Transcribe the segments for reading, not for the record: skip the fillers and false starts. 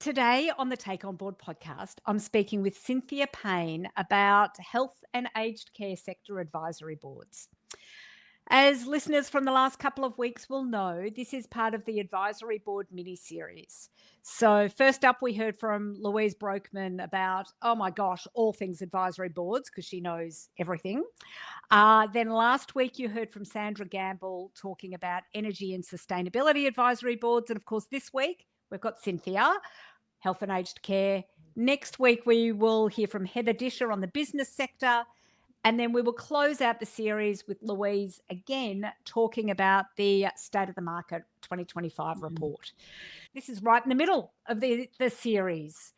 Today on the Take On Board podcast, I'm speaking with Cynthia Payne about health and aged care sector advisory boards. As listeners from the last couple of weeks will know, this is part of the advisory board mini-series. So first up, we heard from Louise Brokeman about, oh my gosh, all things advisory boards, because she knows everything. Then last week, you heard from Sandra Gamble talking about energy and sustainability advisory boards. And of course, this week, we've got Cynthia, health and aged care. Next week, we will hear from Heather Disher on the business sector. And then we will close out the series with Louise again talking about the State of the Market 2025 report. This is right in the middle of the series.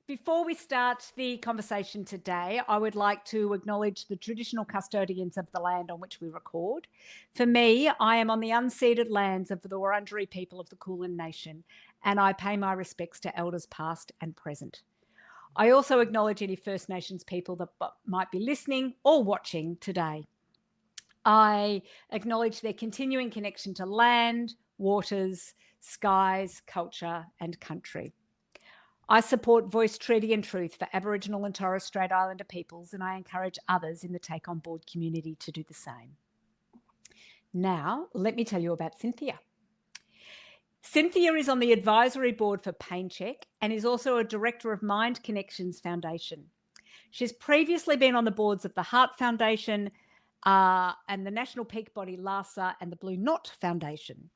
Before we start the conversation today, I would like to acknowledge the traditional custodians of the land on which we record. For me, I am on the unceded lands of the Wurundjeri people of the Kulin Nation, and I pay my respects to elders past and present. I also acknowledge any First Nations people that might be listening or watching today. I acknowledge their continuing connection to land, waters, skies, culture, and country. I support Voice, Treaty and Truth for Aboriginal and Torres Strait Islander peoples, and I encourage others in the Take On Board community to do the same. Now, let me tell you about Cynthia. Cynthia is on the advisory board for PainCheck and is also a director of Mind Connections Foundation. She's previously been on the boards of the Heart Foundation and the national peak body Lassa and the Blue Knot Foundation.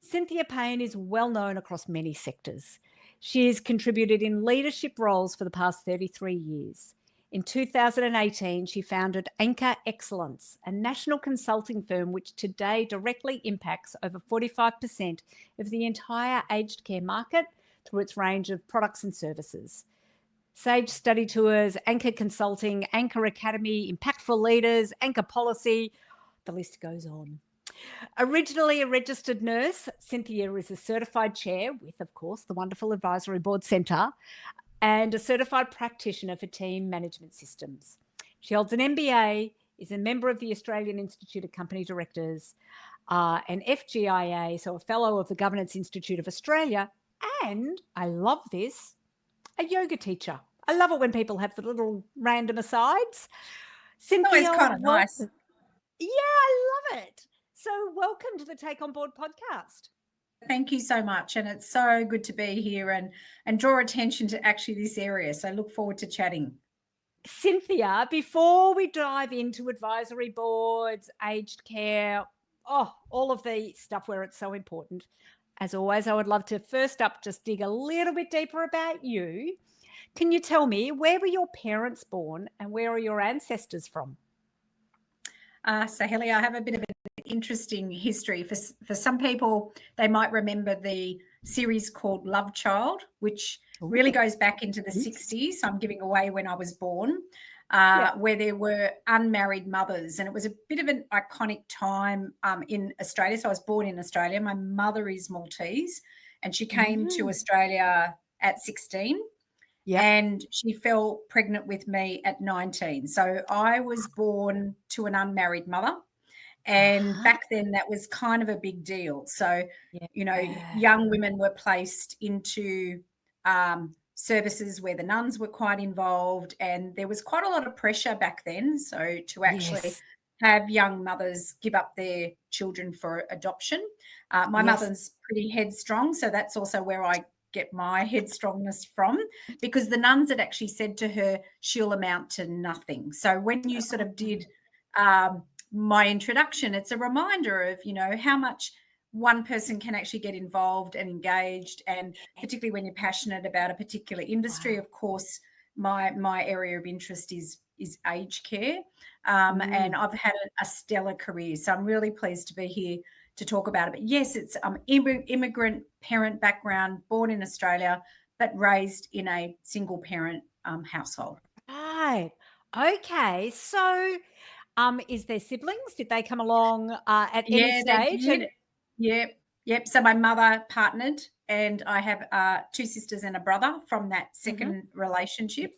Cynthia Payne is well known across many sectors. She has contributed in leadership roles for the past 33 years. In 2018, she founded Anchor Excellence, a national consulting firm which today directly impacts over 45% of the entire aged care market through its range of products and services. Sage Study Tours, Anchor Consulting, Anchor Academy, Impactful Leaders, Anchor Policy, the list goes on. Originally a registered nurse, Cynthia is a certified chair with, of course, the wonderful Advisory Board Centre, and a certified practitioner for team management systems. She holds an MBA, is a member of the Australian Institute of Company Directors, an FGIA, so a fellow of the Governance Institute of Australia, and, I love this, a yoga teacher. I love it when people have the little random asides. Cynthia, always kind of nice. Yeah, I love it. So welcome to the Take On Board podcast. Thank you so much. And it's so good to be here and draw attention to actually this area. So I look forward to chatting. Cynthia, before we dive into advisory boards, aged care, all of the stuff where it's so important, as always, I would love to first up just dig a little bit deeper about you. Can you tell me, where were your parents born and where are your ancestors from? So, Helly, I have a bit of an interesting history. For some people, they might remember the series called Love Child, which really goes back into the 60s. So I'm giving away when I was born, where there were unmarried mothers. And it was a bit of an iconic time in Australia. So I was born in Australia. My mother is Maltese, and she came to Australia at 16. Yep. And she fell pregnant with me at 19. So I was born to an unmarried mother. And back then that was kind of a big deal. So, young women were placed into services where the nuns were quite involved. And there was quite a lot of pressure back then. So to actually have young mothers give up their children for adoption. My mother's pretty headstrong. So that's also where I get my headstrongness from, because the nuns had actually said to her, she'll amount to nothing. So when you sort of did my introduction, it's a reminder of, how much one person can actually get involved and engaged, and particularly when you're passionate about a particular industry. Of course, my area of interest is aged care, and I've had a stellar career. So I'm really pleased to be here to talk about it. But yes, it's immigrant parent background, born in Australia, but raised in a single parent household. Right. Okay. So is there siblings? Did they come along at any stage? They did. Yep. So my mother partnered, and I have 2 sisters and a brother from that second relationship.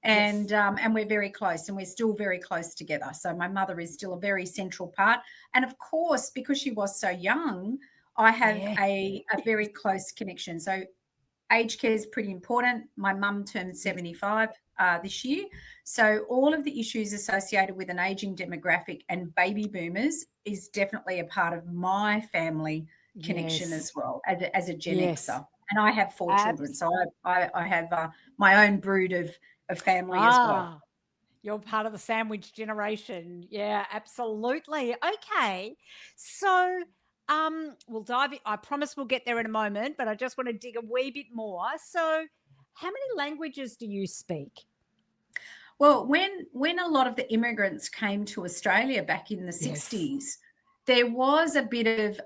And we're very close, and we're still very close together. So my mother is still a very central part. And of course, because she was so young, I have Yeah. a very close connection. So aged care is pretty important. My mum turned 75 this year. So all of the issues associated with an aging demographic and baby boomers is definitely a part of my family connection Yes. as well, as a Gen Yes. Xer. And I have 4 children. So I have my own brood of family as well. You're part of the sandwich generation. Yeah, absolutely. Okay. So we'll dive in. I promise we'll get there in a moment, but I just want to dig a wee bit more. So how many languages do you speak? Well, when a lot of the immigrants came to Australia back in the Yes. 60s, there was a bit of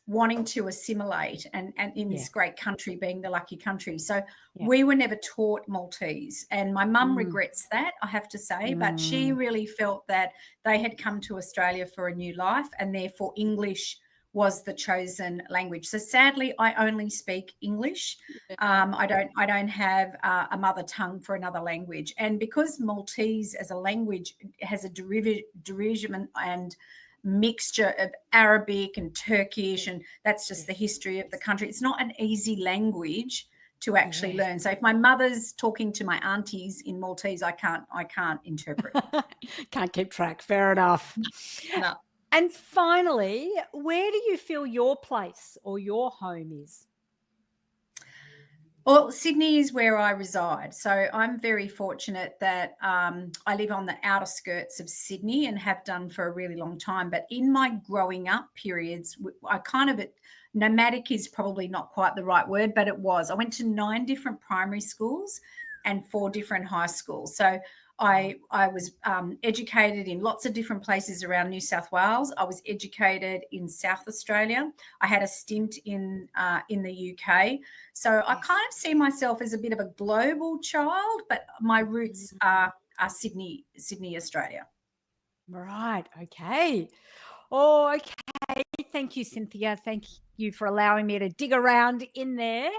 wanting to assimilate and in Yeah. this great country being the lucky country. So Yeah. we were never taught Maltese. And my mum Mm. regrets that, I have to say, but she Mm. really felt that they had come to Australia for a new life and therefore English was the chosen language. So sadly, I only speak English. I don't have a mother tongue for another language, and because Maltese as a language has a derision and mixture of Arabic and Turkish, and that's just the Yes. history of the country. It's not an easy language to actually Yes. learn. So if my mother's talking to my aunties in Maltese, I can't interpret. Can't keep track. Fair enough. No. And finally, where do you feel your place or your home is? Well, Sydney is where I reside. So I'm very fortunate that I live on the outer skirts of Sydney and have done for a really long time. But in my growing up periods, I kind of, nomadic is probably not quite the right word, but it was. I went to 9 different primary schools and 4 different high schools. So I was educated in lots of different places around New South Wales. I was educated in South Australia. I had a stint in the UK. So I Yes. kind of see myself as a bit of a global child, but my roots are Sydney, Australia. Right. Okay. Oh, okay. Thank you, Cynthia. Thank you for allowing me to dig around in there.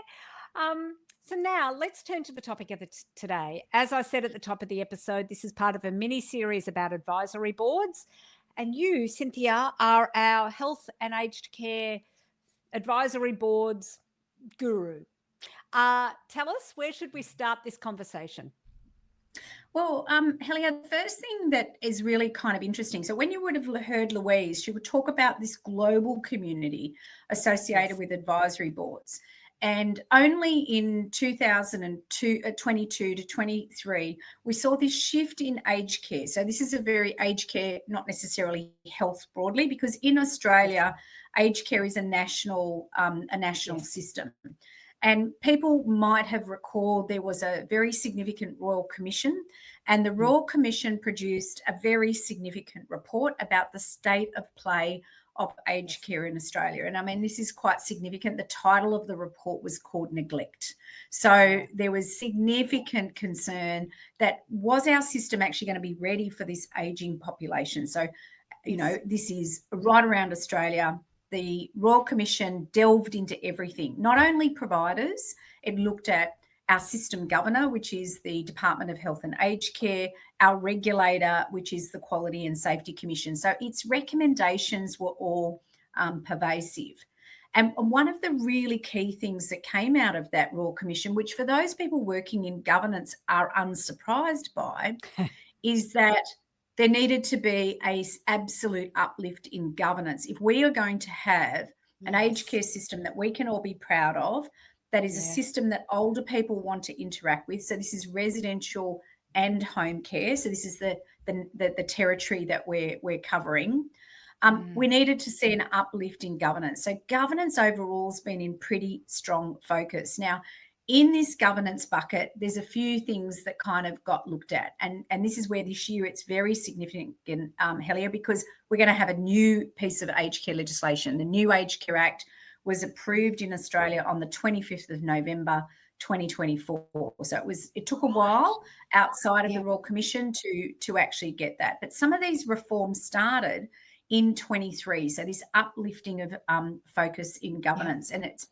So now let's turn to the topic of today. As I said at the top of the episode, this is part of a mini series about advisory boards. And you, Cynthia, are our health and aged care advisory boards guru. Tell us, where should we start this conversation? Well, Helia, the first thing that is really kind of interesting. So when you would have heard Louise, she would talk about this global community associated Yes. with advisory boards. And only in 2022 to 23, we saw this shift in aged care. So this is a very aged care, not necessarily health broadly, because in Australia, aged care is a national Yes. system. And people might have recalled there was a very significant Royal Commission, and the Royal Commission produced a very significant report about the state of play of aged care in Australia. And I mean, this is quite significant. The title of the report was called Neglect. So there was significant concern that was our system actually going to be ready for this aging population? So, you know, this is right around Australia. The Royal Commission delved into everything, not only providers, it looked at our system governor, which is the Department of Health and Aged Care, our regulator, which is the Quality and Safety Commission. So its recommendations were all pervasive. And one of the really key things that came out of that Royal Commission, which for those people working in governance are unsurprised by, is that there needed to be an absolute uplift in governance. If we are going to have an aged care system that we can all be proud of, that is a system that older people want to interact with. So this is residential and home care. So this is the territory that we're covering. We needed to see an uplift in governance. So governance overall has been in pretty strong focus. Now, in this governance bucket, there's a few things that kind of got looked at. And this is where this year it's very significant, Helia, because we're going to have a new piece of aged care legislation. The new Aged Care Act was approved in Australia on the 25th of November, 2024. So it took a while outside of the Royal Commission to actually get that. But some of these reforms started in 23. So this uplifting of focus in governance. And it's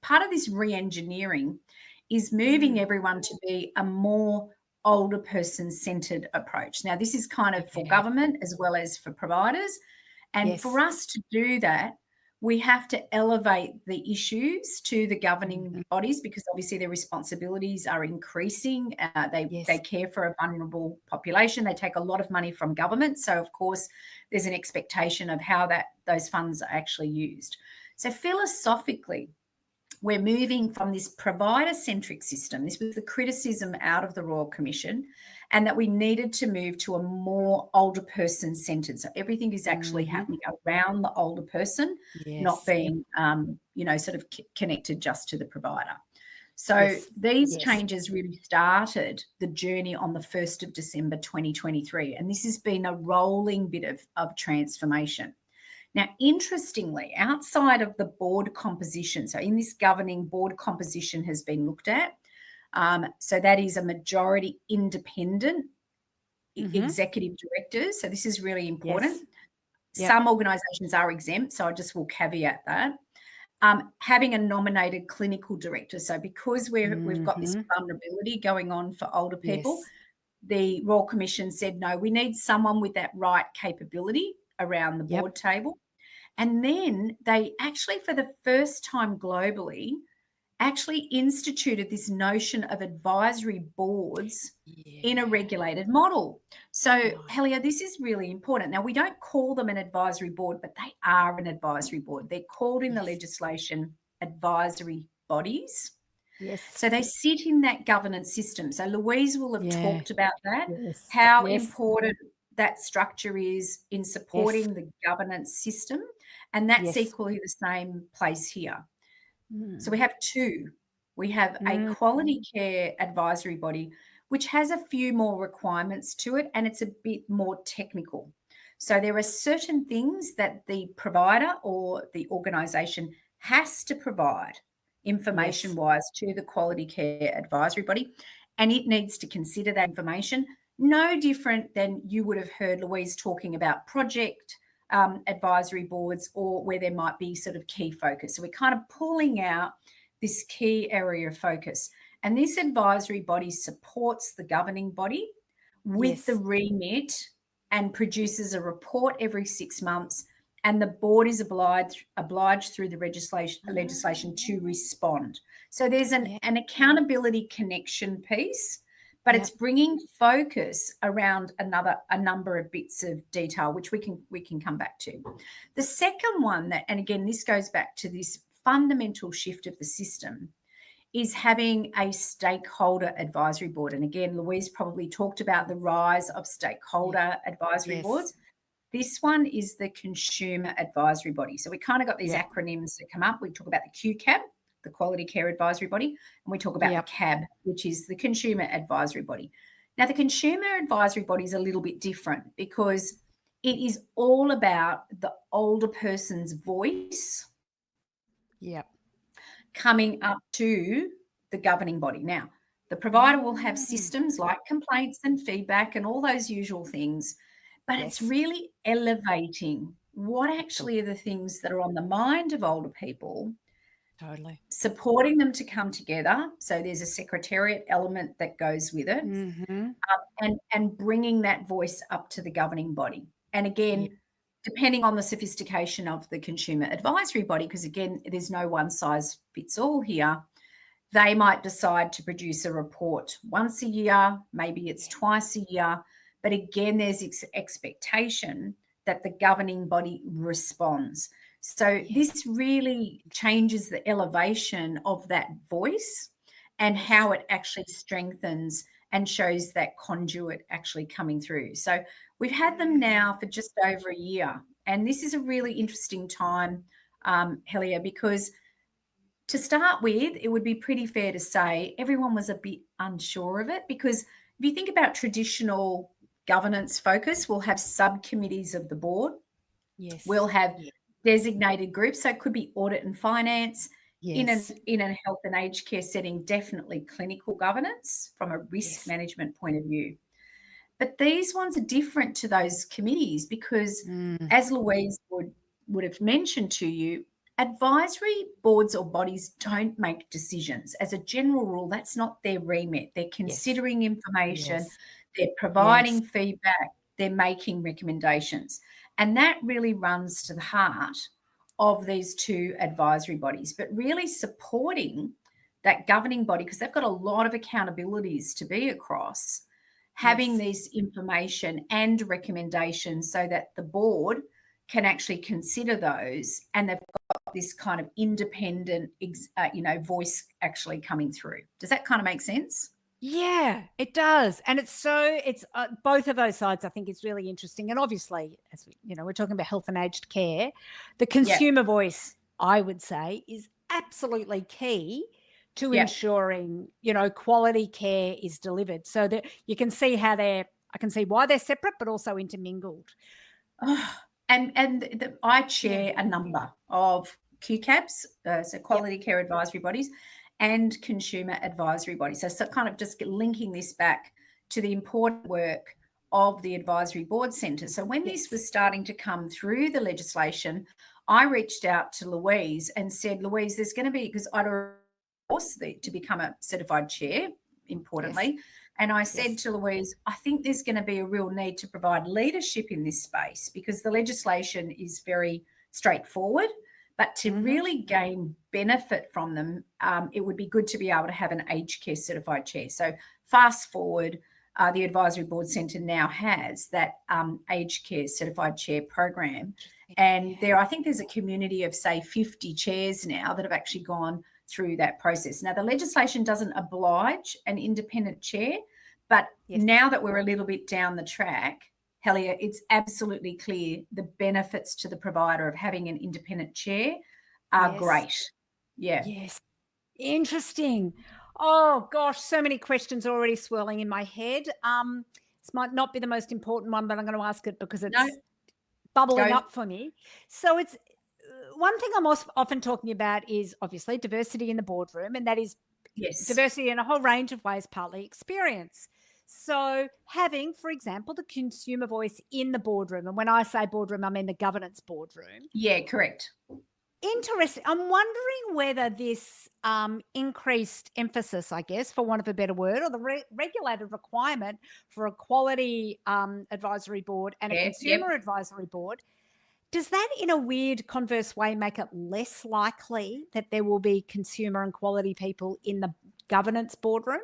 part of this re-engineering is moving everyone to be a more older person centered approach. Now, this is kind of for government as well as for providers. And for us to do that, we have to elevate the issues to the governing Mhm. bodies, because obviously their responsibilities are increasing. They Yes. care for a vulnerable population. They take a lot of money from government. So, of course, there's an expectation of how those funds are actually used. So philosophically, we're moving from this provider-centric system. This was the criticism out of the Royal Commission, and that we needed to move to a more older person-centred. So everything is actually happening around the older person, not Yes. being, sort of connected just to the provider. So Yes. these Yes. changes really started the journey on the 1st of December 2023, and this has been a rolling bit of transformation. Now, interestingly, outside of the board composition, so in this governing, board composition has been looked at. So that is a majority independent executive directors. So this is really important. Yes. Yep. Some organisations are exempt, so I just will caveat that. Having a nominated clinical director. So because we've got this vulnerability going on for older people, Yes. the Royal Commission said, no, we need someone with that right capability around the board table. And then they actually, for the first time globally, actually instituted this notion of advisory boards in a regulated model. So, Helia, this is really important. Now, we don't call them an advisory board, but they are an advisory board. They're called in the legislation advisory bodies. Yes. So they sit in that governance system. So Louise will have talked about that, Yes. how Yes. important that structure is in supporting the governance system. And that's equally the same place here. So we have two. We have a quality care advisory body, which has a few more requirements to it, and it's a bit more technical. So there are certain things that the provider or the organisation has to provide information-wise to the quality care advisory body, and it needs to consider that information. No different than you would have heard Louise talking about project advisory boards, or where there might be sort of key focus. So we're kind of pulling out this key area of focus. And this advisory body supports the governing body with the remit and produces a report every 6 months. And the board is obliged through the legislation to respond. So there's an accountability connection piece, but it's bringing focus around a number of bits of detail, which we can come back to. The second one, and again, this goes back to this fundamental shift of the system, is having a stakeholder advisory board. And again, Louise probably talked about the rise of stakeholder advisory boards. This one is the Consumer Advisory Body. So we kind of got these acronyms that come up. We talk about the QCAB, the Quality Care Advisory Body, and we talk about the CAB, which is the Consumer Advisory Body. Now, the Consumer Advisory Body is a little bit different because it is all about the older person's voice coming up to the governing body. Now, the provider will have systems like complaints and feedback and all those usual things, but it's really elevating what actually are the things that are on the mind of older people. Totally. Supporting them to come together. So there's a secretariat element that goes with it, and bringing that voice up to the governing body. And again, depending on the sophistication of the consumer advisory body, because again, there's no one size fits all here, they might decide to produce a report once a year, maybe it's twice a year. But again, there's expectation that the governing body responds. So this really changes the elevation of that voice and how it actually strengthens and shows that conduit actually coming through. So we've had them now for just over a year. And this is a really interesting time, Helia, because to start with, it would be pretty fair to say everyone was a bit unsure of it, because if you think about traditional governance focus, we'll have subcommittees of the board. We'll have designated groups. So it could be audit and finance. In a health and aged care setting, definitely clinical governance from a risk management point of view. But these ones are different to those committees because, as Louise would have mentioned to you, advisory boards or bodies don't make decisions. As a general rule, that's not their remit. They're considering information, they're providing feedback, they're making recommendations. And that really runs to the heart of these two advisory bodies, but really supporting that governing body, because they've got a lot of accountabilities to be across, having this information and recommendations so that the board can actually consider those, and they've got this kind of independent, voice actually coming through. Does that kind of make sense? Yeah, it does. And it's both of those sides, I think, is really interesting. And obviously, as we're talking about health and aged care, the consumer voice, I would say, is absolutely key to ensuring, quality care is delivered, so that you can see I can see why they're separate, but also intermingled. Oh, I chair a number of QCABs, so quality care advisory bodies, and consumer advisory bodies. So kind of just linking this back to the important work of the advisory board centre. So when this was starting to come through the legislation, I reached out to Louise and said, Louise, there's going to be, because I'd course to become a certified chair, importantly. And I said to Louise, I think there's going to be a real need to provide leadership in this space, because the legislation is very straightforward, but to really gain benefit from them, it would be good to be able to have an aged care certified chair. So fast forward, the Advisory Board Centre now has that aged care certified chair program. And I think there's a community of, say, 50 chairs now that have actually gone through that process. Now, the legislation doesn't oblige an independent chair, but now that we're a little bit down the track, Helia, it's absolutely clear the benefits to the provider of having an independent chair are great. Yeah. Yes. Interesting. Oh, gosh, so many questions already swirling in my head. This might not be the most important one, but I'm going to ask it because it's bubbling up for me. So it's one thing I'm often talking about is obviously diversity in the boardroom, and that is diversity in a whole range of ways, partly experience. So having, for example, the consumer voice in the boardroom, and when I say boardroom, I mean the governance boardroom. Yeah, correct. Interesting. I'm wondering whether this increased emphasis, I guess, for want of a better word, or the regulated requirement for a quality advisory board and a consumer advisory board, does that in a weird converse way make it less likely that there will be consumer and quality people in the governance boardroom?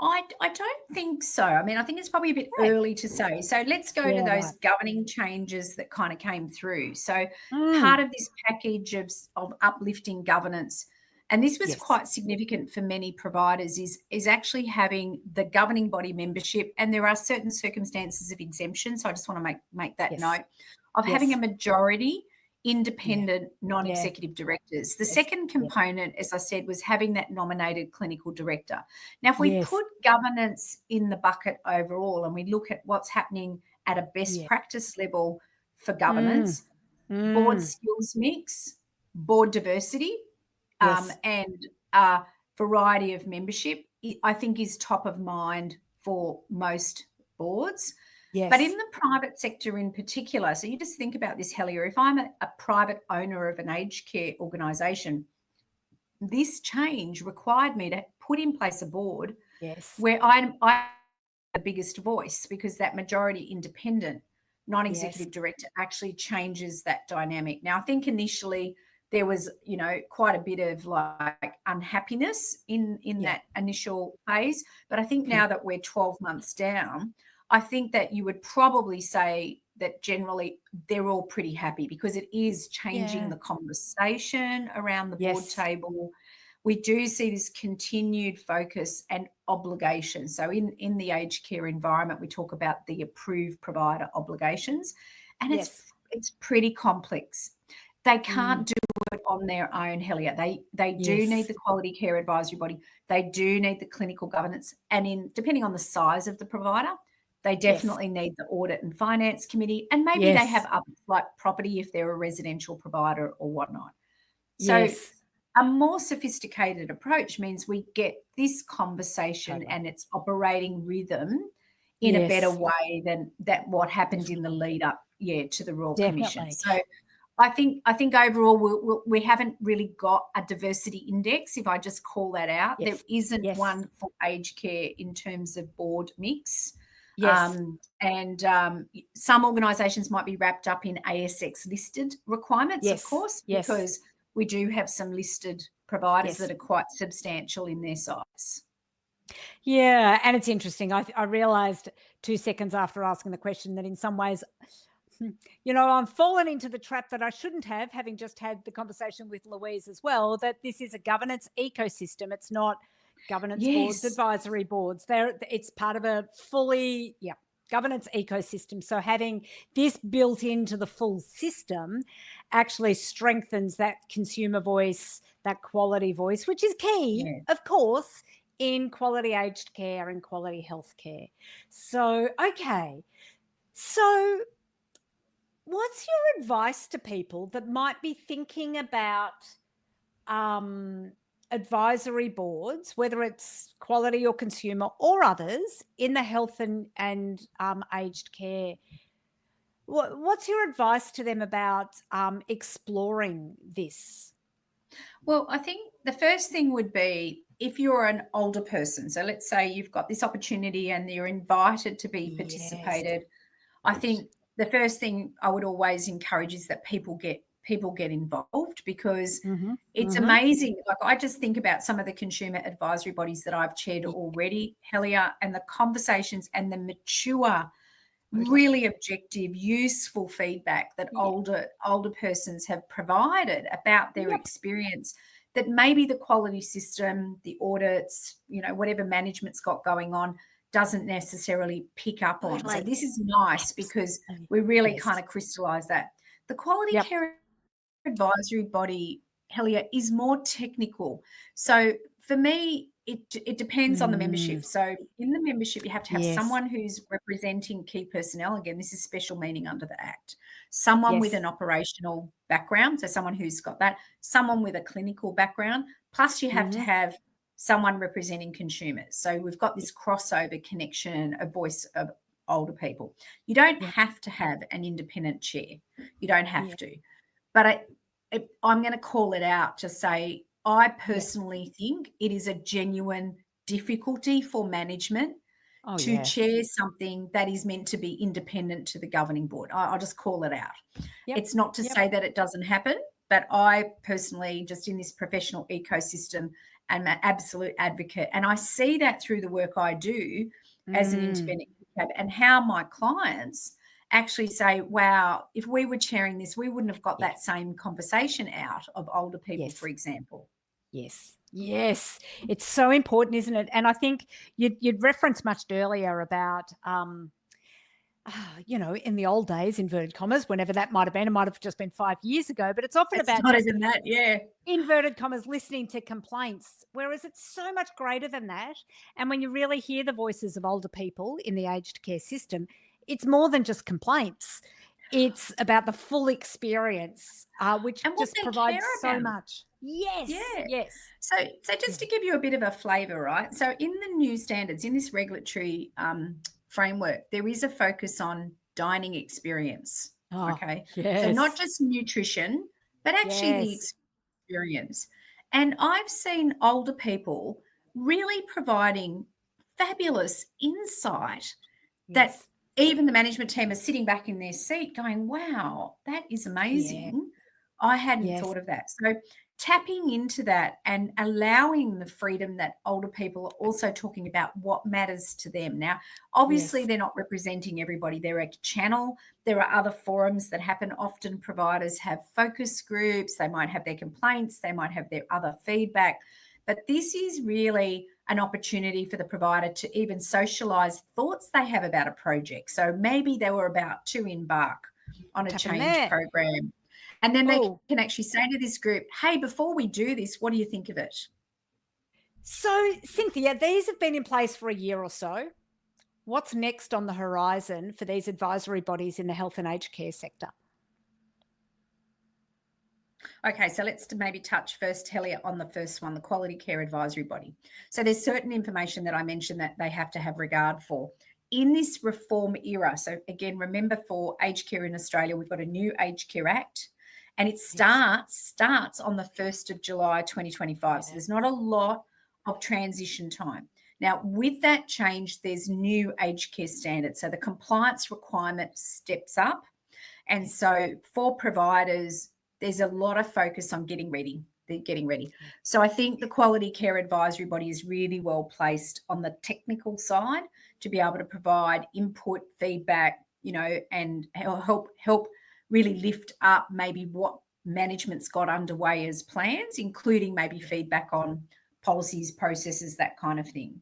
I don't think so. I mean, I think it's probably a bit early to say. So let's go to those governing changes that kind of came through. So part of this package of uplifting governance, and this was quite significant for many providers, is actually having the governing body membership, and there are certain circumstances of exemption. So I just want to make that note of having a majority independent non-executive directors. The second component, as I said, was having that nominated clinical director. Now, if we put governance in the bucket overall and we look at what's happening at a best practice level for governance, board skills mix, board diversity, and variety of membership, I think is top of mind for most boards. But in the private sector in particular, so you just think about this, Helia, if I'm a private owner of an aged care organisation, this change required me to put in place a board where I'm the biggest voice, because that majority independent non-executive director actually changes that dynamic. Now, I think initially there was, quite a bit of like unhappiness in that initial phase. But I think now that we're 12 months down, I think that you would probably say that generally they're all pretty happy, because it is changing the conversation around the board table. We do see this continued focus and obligation. So in the aged care environment, we talk about the approved provider obligations, and it's pretty complex. They can't do it on their own, Helia. They do need the quality care advisory body. They do need the clinical governance, and depending on the size of the provider, they definitely need the audit and finance committee, and maybe they have like property if they're a residential provider or whatnot. So a more sophisticated approach means we get this conversation and its operating rhythm in a better way than what happened in the lead up to the Royal Commission. So I think overall we haven't really got a diversity index, if I just call that out. There isn't one for aged care in terms of board mix. Yes. Some organisations might be wrapped up in ASX listed requirements, of Yes. course, Yes. because we do have some listed providers Yes. that are quite substantial in their size. Yeah, and it's interesting. I realised 2 seconds after asking the question that in some ways, I'm fallen into the trap that I shouldn't have, having just had the conversation with Louise as well, that this is a governance ecosystem. It's not governance boards, Yes. advisory boards. It's part of a fully, governance ecosystem. So having this built into the full system actually strengthens that consumer voice, that quality voice, which is key, Yeah. of course, in quality aged care and quality healthcare. So, okay. So what's your advice to people that might be thinking about advisory boards, whether it's quality or consumer or others in the health and aged care? What's your advice to them about exploring this? Well, I think the first thing would be if you're an older person. So let's say you've got this opportunity and you're invited to be participated. I think the first thing I would always encourage is that people get involved, because it's amazing. Like, I just think about some of the consumer advisory bodies that I've chaired already, Helia, and the conversations and the mature, really objective, useful feedback that older persons have provided about their experience, that maybe the quality system, the audits, whatever management's got going on, doesn't necessarily pick up on. So this is nice because we really kind of crystallize that. The quality care advisory body, Helia, is more technical. So for me, it depends on the membership. So in the membership, you have to have someone who's representing key personnel. Again, this is special meaning under the Act. Someone with an operational background, so someone who's got that, someone with a clinical background, plus you have to have someone representing consumers. So we've got this crossover connection, a voice of older people. You don't have to have an independent chair. You don't have to. But I'm going to call it out to say, I personally think it is a genuine difficulty for management to chair something that is meant to be independent to the governing board. I'll just call it out. It's not to say that it doesn't happen, but I personally, just in this professional ecosystem, am an absolute advocate. And I see that through the work I do as an independent and how my clients actually say, wow, if we were chairing this, we wouldn't have got that same conversation out of older people, for example. Yes. It's so important, isn't it? And I think you'd referenced much earlier about, in the old days, inverted commas, whenever that might have been, it might have just been 5 years ago, but it's often about not even that, inverted commas, listening to complaints, whereas it's so much greater than that. And when you really hear the voices of older people in the aged care system, it's more than just complaints. It's about the full experience, which just provides so much. Yes. So just to give you a bit of a flavour, right? So in the new standards, in this regulatory framework, there is a focus on dining experience. Okay. So not just nutrition, but actually the experience. And I've seen older people really providing fabulous insight that even the management team is sitting back in their seat going, wow, that is amazing. I hadn't thought of that. So tapping into that and allowing the freedom that older people are also talking about what matters to them. Now, obviously, they're not representing everybody. They're a channel. There are other forums that happen. Often providers have focus groups. They might have their complaints. They might have their other feedback. But this is really an opportunity for the provider to even socialise thoughts they have about a project. So maybe they were about to embark on a change program. And then they can actually say to this group, hey, before we do this, what do you think of it? So, Cynthia, these have been in place for a year or so. What's next on the horizon for these advisory bodies in the health and aged care sector? Okay, so let's maybe touch first, Helia, on the first one, the Quality Care Advisory Body. So there's certain information that I mentioned that they have to have regard for. In this reform era, so again, remember for aged care in Australia, we've got a new Aged Care Act, and it starts on the 1st of July 2025. So there's not a lot of transition time. Now, with that change, there's new aged care standards. So the compliance requirement steps up. And so for providers, there's a lot of focus on getting ready. They're getting ready. So I think the Quality Care Advisory Body is really well placed on the technical side to be able to provide input, feedback, and help really lift up maybe what management's got underway as plans, including maybe feedback on policies, processes, that kind of thing.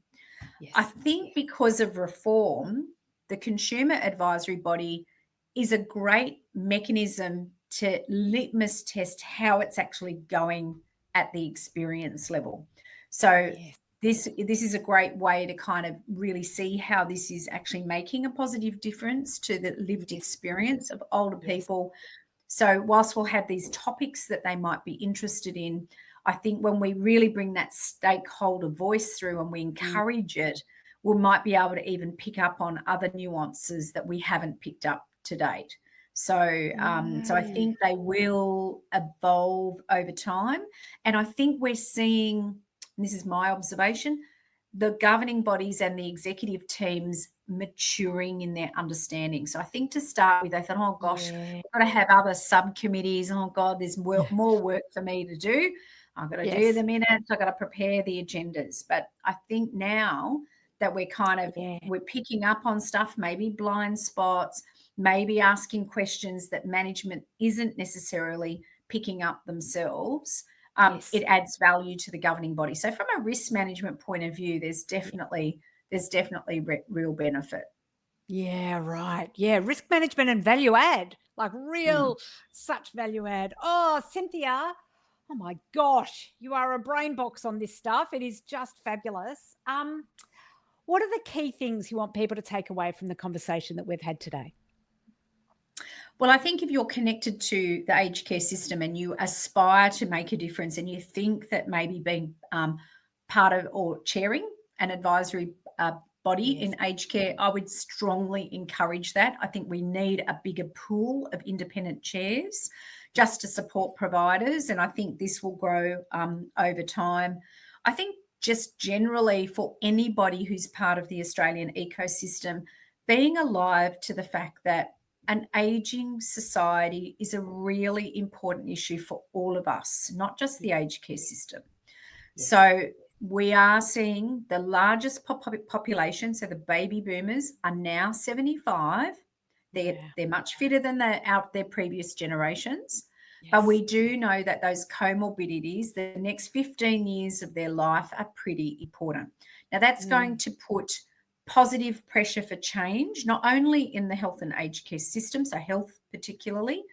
Yes. I think because of reform, the Consumer Advisory Body is a great mechanism to litmus test how it's actually going at the experience level. So this is a great way to kind of really see how this is actually making a positive difference to the lived experience of older people. So whilst we'll have these topics that they might be interested in, I think when we really bring that stakeholder voice through and we encourage it, we might be able to even pick up on other nuances that we haven't picked up to date. So I think they will evolve over time. And I think we're seeing, and this is my observation, the governing bodies and the executive teams maturing in their understanding. So I think to start with, they thought, oh gosh, we've got to have other subcommittees. Oh God, there's more work for me to do. I've got to do the minutes. I've got to prepare the agendas. But I think now that we're kind of, we're picking up on stuff, maybe blind spots, maybe asking questions that management isn't necessarily picking up themselves. It adds value to the governing body. So from a risk management point of view, there's definitely real benefit. Yeah, right. Yeah, risk management and value add, like real such value add. Oh, Cynthia, oh my gosh, you are a brain box on this stuff. It is just fabulous. What are the key things you want people to take away from the conversation that we've had today? Well, I think if you're connected to the aged care system and you aspire to make a difference and you think that maybe being part of or chairing an advisory body in aged care, I would strongly encourage that. I think we need a bigger pool of independent chairs just to support providers, and I think this will grow over time. I think just generally for anybody who's part of the Australian ecosystem, being alive to the fact that an aging society is a really important issue for all of us, not just the aged care system. So we are seeing the largest population, so the baby boomers are now 75. They're much fitter than their previous generations. But we do know that those comorbidities, the next 15 years of their life, are pretty important. Now, that's going to put positive pressure for change, not only in the health and aged care system, so health particularly,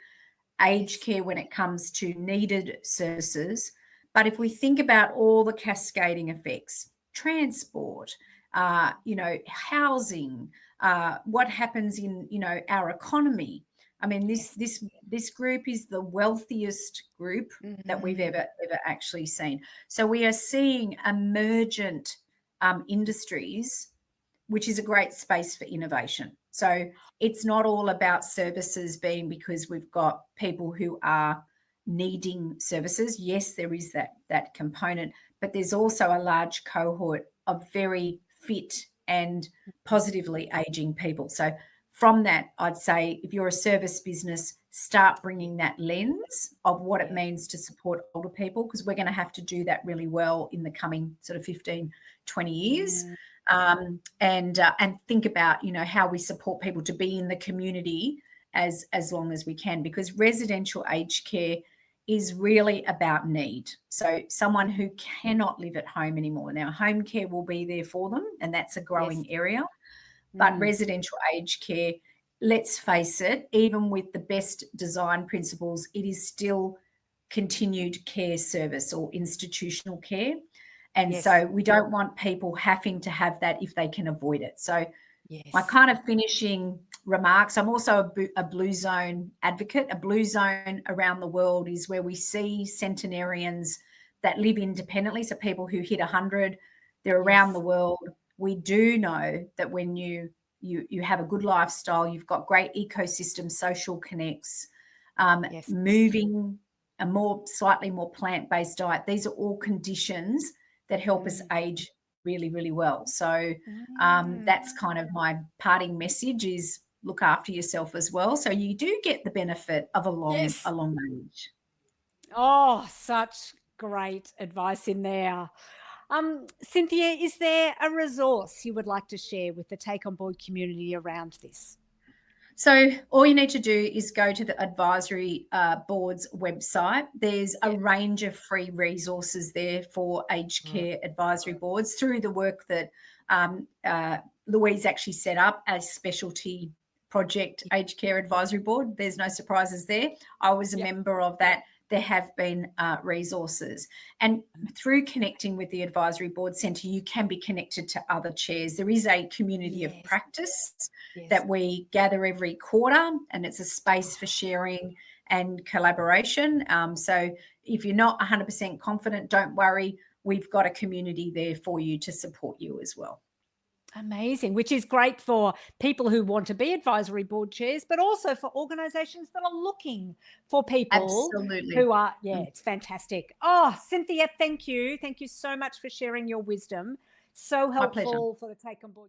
aged care when it comes to needed services. But if we think about all the cascading effects, transport, housing, what happens in, our economy. I mean, this group is the wealthiest group that we've ever actually seen. So we are seeing emergent industries, which is a great space for innovation. So it's not all about services being because we've got people who are needing services. Yes, there is that component, but there's also a large cohort of very fit and positively aging people. So from that, I'd say if you're a service business, start bringing that lens of what it means to support older people, because we're going to have to do that really well in the coming sort of 15, 20 years. And think about, how we support people to be in the community as long as we can, because residential aged care is really about need. So someone who cannot live at home anymore. Now, home care will be there for them, and that's a growing area. But residential aged care, let's face it, even with the best design principles, it is still continued care service or institutional care. And so we don't want people having to have that if they can avoid it. So my kind of finishing remarks, I'm also a blue zone advocate. A blue zone around the world is where we see centenarians that live independently, so people who hit 100, they're around the world. We do know that when you have a good lifestyle, you've got great ecosystem, social connects, moving a slightly more plant-based diet. These are all conditions that help us age really, really well. So that's kind of my parting message is look after yourself as well. So you do get the benefit of a long Yes. marriage. Oh, such great advice in there. Cynthia, is there a resource you would like to share with the Take On Board community around this? So all you need to do is go to the advisory board's website. There's a range of free resources there for aged care advisory boards through the work that Louise actually set up as specialty project aged care advisory board. There's no surprises there. I was a member of that. There have been resources. And through connecting with the Advisory Board Centre, you can be connected to other chairs. There is a community of practice that we gather every quarter, and it's a space for sharing and collaboration. So if you're not 100% confident, don't worry. We've got a community there for you to support you as well. Amazing, which is great for people who want to be advisory board chairs, but also for organisations that are looking for people who are, it's fantastic. Oh, Cynthia, thank you. Thank you so much for sharing your wisdom. So helpful for the Take On Board.